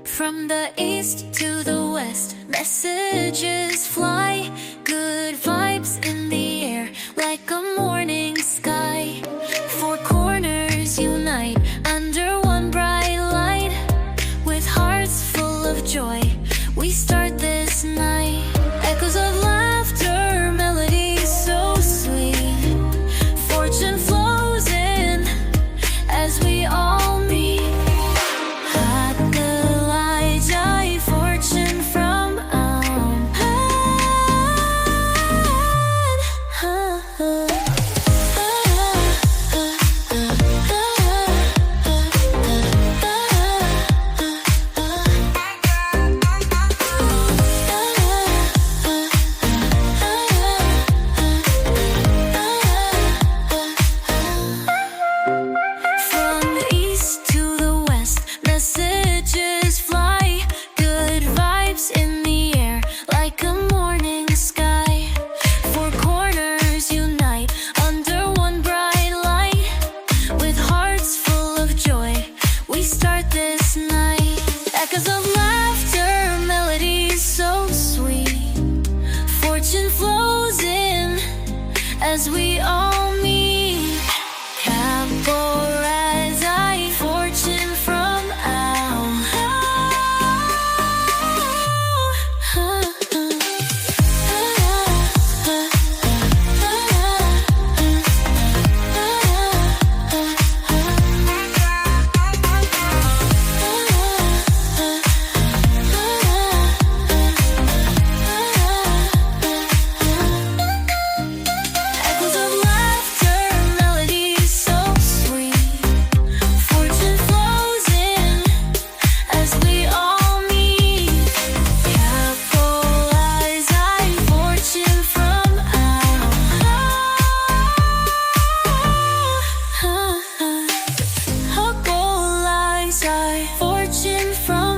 From the east to the west, messages fly. Good vibes in the air, like a morning sky. Four corners unite under one bright light. With hearts full of joy, we start this night. Echoes of laughter, melodies so sweet. Fortune flows in as we all meet. Fortune from From the east to the west, messages fly. Good vibes in the air, like a morning sky. Four corners unite under one bright light. With hearts full of joy, we start this night. Echoes of laughter, melodies so sweet. Fortune flows in as we all meet. Fortune from Echoes of laughter, melodies so sweet. Fortune flows in as we all meet. Capitalize fortune from Capitalize fortune from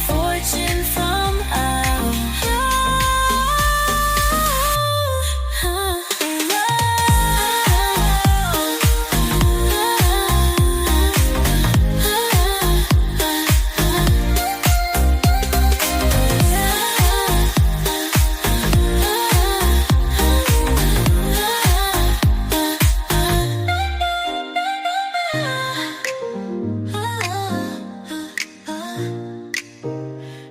Fortune from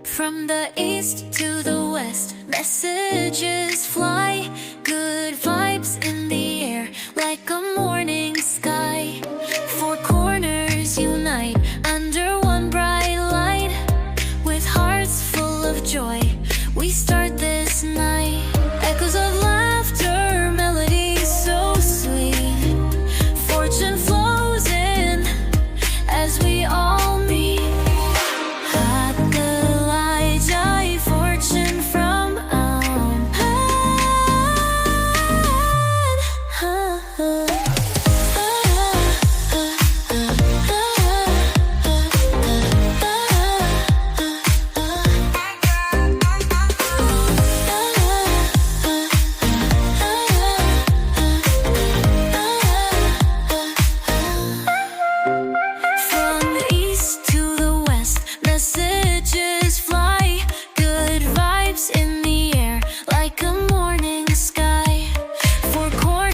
From the east to the west, messages fly. Good vibes in the air, like a morning sky. Four corners unite under one bright light. With hearts full of joy, we start this night. Echoes of laughter, melodies so sweet. Fortune flows in as we all meet. Fortune from From the east to the west, messages fly. Good vibes in